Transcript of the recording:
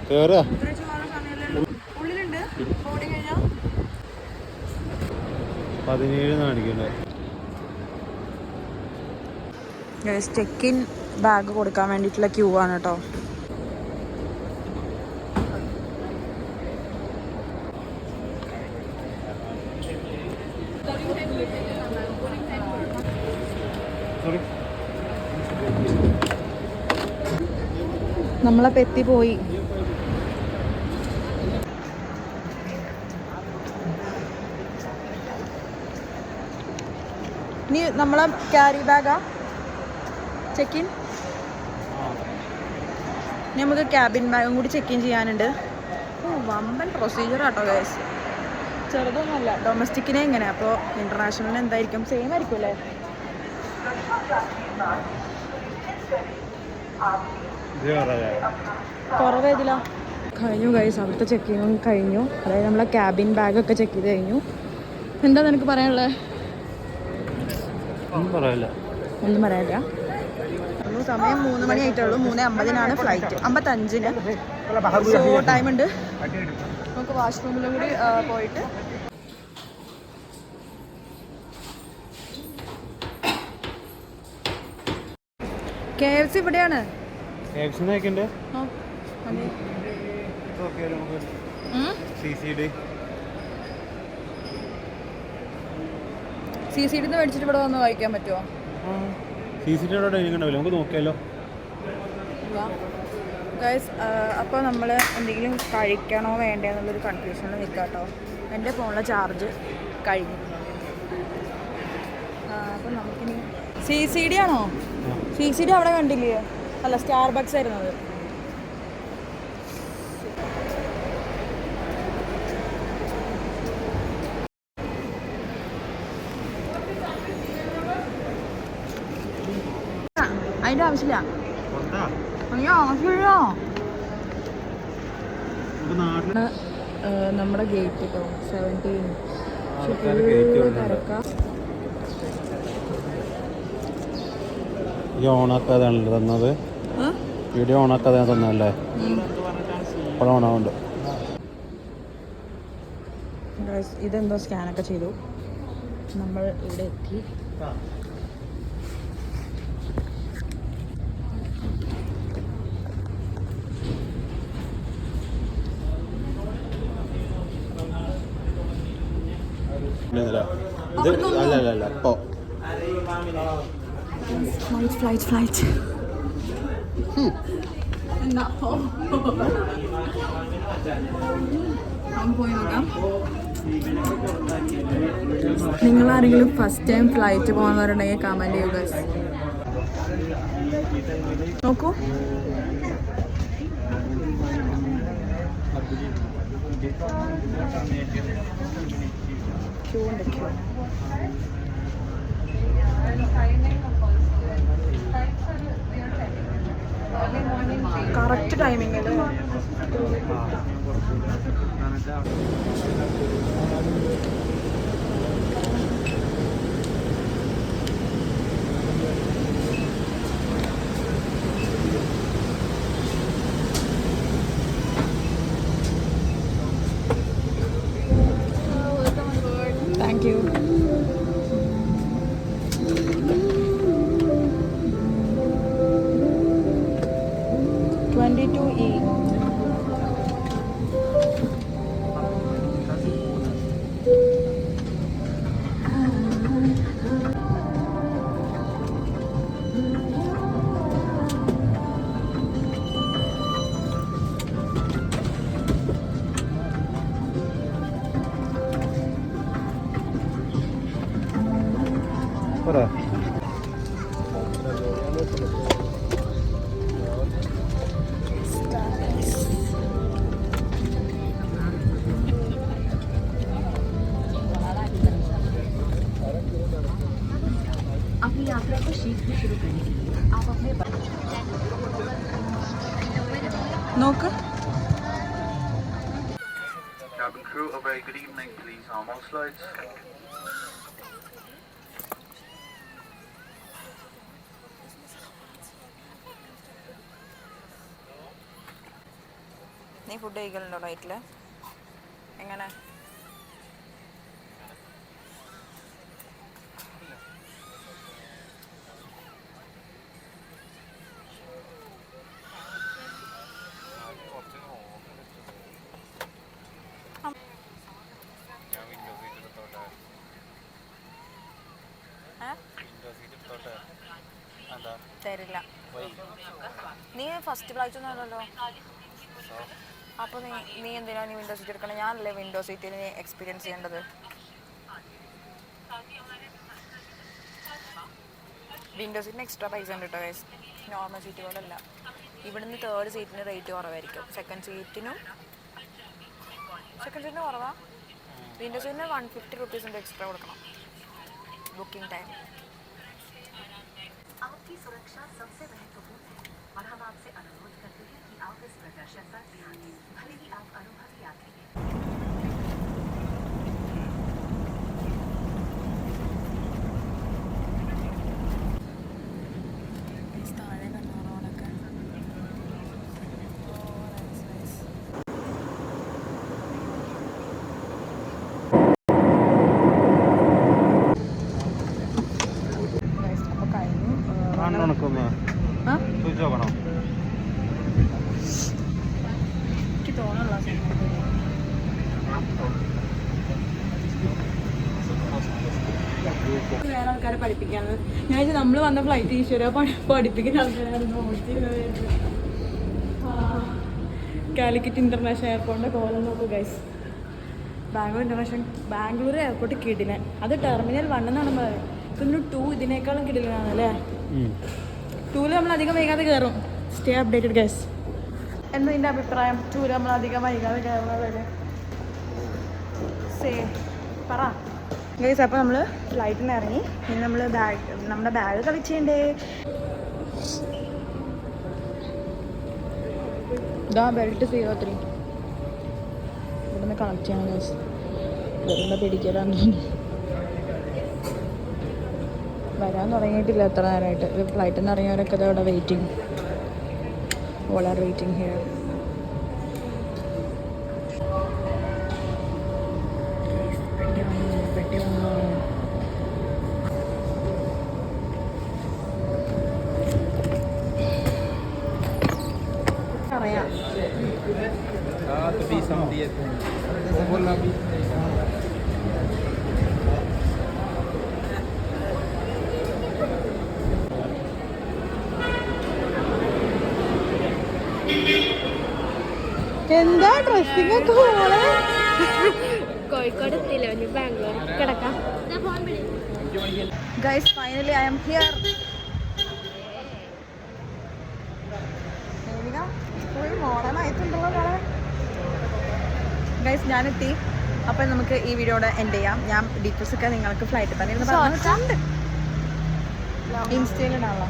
കേറുക. ഉള്ളിലുണ്ട് 17 കാണിക്കണ്ടേ. Check in bag കൊടുക്കാൻ വേണ്ടിയിട്ടുള്ള ക്യൂ ആണ് കേട്ടോ. നമ്മളപ്പോ എത്തിപ്പോയി. ഇനി നമ്മളെ ക്യാരി ബാഗാ ചെക്ക് ഇൻ. ഇനി നമുക്ക് ക്യാബിൻ ബാഗും കൂടി ചെക്ക് ഇൻ ചെയ്യാനുണ്ട്. വമ്പൻ പ്രൊസീജിയർ ആട്ടോ ഗൈസ്, ചെറുതൊന്നുമല്ല. ഡൊമസ്റ്റിക്കിനെ ഇങ്ങനെ, അപ്പോൾ ഇന്റർനാഷണലിന് എന്തായിരിക്കും? സെയിം ആയിരിക്കും അല്ലേ? കുറവേതില്ല. കഴിഞ്ഞു ഗൈസ്, അവിടുത്തെ ചെക്കിങ്ങും കഴിഞ്ഞു. അതായത് നമ്മളെ ക്യാബിൻ ബാഗൊക്കെ ചെക്ക് ചെയ്ത് കഴിഞ്ഞു. എന്താ നിനക്ക് പറയാനുള്ളത്? ഒന്നും പറയാനില്ല. സമയം 3 മണി ആയിട്ടുള്ളൂ. 3:50 ഫ്ലൈറ്റ്, 55. സോ ടൈമുണ്ട്. നമുക്ക് വാഷ്റൂമിലും കൂടി പോയിട്ട് KFC ഇവിടെയാണ്. CCD മേടിച്ചിട്ട് ഇവിടെ വന്ന് വായിക്കാൻ പറ്റുമോ? നമുക്ക് നോക്കിയാലോ ഗൈസ്. അപ്പോൾ നമ്മൾ എന്തെങ്കിലും കഴിക്കണോ വേണ്ടേ എന്നുള്ളൊരു കൺഫ്യൂഷനിൽ നിൽക്കാം കേട്ടോ. എൻ്റെ ഫോണിലെ ചാർജ് കഴിഞ്ഞു. അപ്പം നമുക്കിനി CCD ആണോ? CCD അവിടെ കണ്ടില്ലേ? അല്ല, സ്റ്റാർബക്സ് ആയിരുന്നു അത്. അതിൻ്റെ ആവശ്യമില്ല. നമ്മുടെ ഗേറ്റ് കേട്ടോ 17. ഓണാക്കാതാണല്ലോ തന്നത്. വീഡിയോ ഓണാക്കാതെ തന്നല്ലേ? ഓണാവുണ്ട്. ഇതെന്തോ സ്കാനൊക്കെ ചെയ്തു. നമ്മൾ ഇവിടെ എത്തി. ഫ്ലൈറ്റ് പോയി നോക്കാം. നിങ്ങളാരെങ്കിലും ഫസ്റ്റ് ടൈം ഫ്ലൈറ്റ് പോകുന്നവരുണ്ടെങ്കിൽ കമന്റ് ചെയ്യുക. നോക്കൂ, ക്യൂ ഉണ്ട്. ക്യൂ കറക്റ്റ് ടൈമിംഗ് അല്ലേ? Thank you. अपनी यात्रा को शीघ्र शुरू करने के लिए आप अपने नौकर Cabin crew, a very good evening. Please arm all slides. നീ ഫുഡ് കഴിക്കലുണ്ടോ ഫ്ലൈറ്റിൽ? എങ്ങനെ? തരില്ല. നീ ഫസ്റ്റ് ഫ്ലൈറ്റ് ഒന്നും അല്ലല്ലോ. അപ്പോൾ നീ എന്തിനാണ് നീ വിൻഡോ സീറ്റ് എടുക്കണം? ഞാനല്ലേ വിൻഡോ സീറ്റിൽ എക്സ്പീരിയൻസ് ചെയ്യേണ്ടത്. വിൻഡോ സീറ്റിന് എക്സ്ട്രാ പൈസ ഉണ്ട് കേട്ടോ ഗൈസ്. നോർമൽ സീറ്റ് പോലെ അല്ല. ഇവിടുന്ന് 3rd സീറ്റിന് റേറ്റ് കുറവായിരിക്കും. സെക്കൻഡ് സീറ്റിനും കുറവാ. വിൻഡോ സീറ്റിന് 150 rupees എക്സ്ട്രാ കൊടുക്കണം बुकिंग टाइम। आपकी सुरक्षा सबसे महत्वपूर्ण है और हम आपसे अनुरोध करते हैं कि आप इस प्रदर्शन पर ध्यान दें, भले ही आप अनुभवी यात्री हैं। എനിക്ക് തോന്നുന്നില്ല വേറെ ആൾക്കാരെ പഠിപ്പിക്കാന്ന്. ഞാൻ വെച്ചാൽ നമ്മൾ വന്ന ഫ്ലൈറ്റ് ഈശ്വര പഠിപ്പിക്കുന്ന ആൾക്കാരായിരുന്നു. കാലിക്കറ്റ് ഇന്റർനാഷണൽ എയർപോർട്ടിന്റെ കോലം നോക്കൂ ഗൈസ്. ബാംഗ്ലൂർ എയർപോർട്ട് കിടിലൻ. അത് ടെർമിനൽ 1 എന്നാണ് പറയുന്നത്. പിന്നെ 2 ഇതിനേക്കാളും കിടിലനാണ് അല്ലേ? 2 നമ്മൾ അധികം വൈകാതെ കയറും. Stay updated guys. എന്താ നിന്റെ അഭിപ്രായം? 2 നമ്മൾ അധികം വൈകാതെ കയറുന്നത് പറ ഗൈസ്. അപ്പോൾ നമ്മൾ ഫ്ലൈറ്റിൽ നിന്ന് ഇറങ്ങി. ഇനി നമ്മൾ നമ്മുടെ ബാഗ് കളിച്ചേണ്ടേ. ഇതാ ബെൽറ്റ് 03 ഇവിടുന്ന് കണക്ട് ചെയ്യണം ഗൈസ്. വരുമ്പോൾ പിടിക്കലാന്ന് തോന്നുന്നു. വരാൻ തുടങ്ങിയിട്ടില്ല എത്ര നേരമായിട്ട്. ഫ്ലൈറ്റിൽ നിന്ന് ഇറങ്ങിയവരൊക്കെ ഇവിടെ waiting. All are waiting here. അറിയാം എന്താ ഡ്രസ്സിംഗ് ഒക്കെ പോളെ. കോഴിക്കോട് എത്തിയില്ല, ബാംഗ്ലൂർ കിടക്കാം. Guys finally I am here. Full modern ആയിട്ടുണ്ടല്ലോ മോളെ. ഗൈസ് ഞാനെത്തി. അപ്പം നമുക്ക് ഈ വീഡിയോയുടെ എൻഡ് ചെയ്യാം. ഞാൻ ഡീറ്റെയിൽസ് ഒക്കെ നിങ്ങൾക്ക് ഫ്ലൈറ്റിൽ തന്നെ ഇരുന്ന് പറഞ്ഞിട്ടുണ്ട്. ഇൻസ്റ്റയിലിടാണല്ലോ.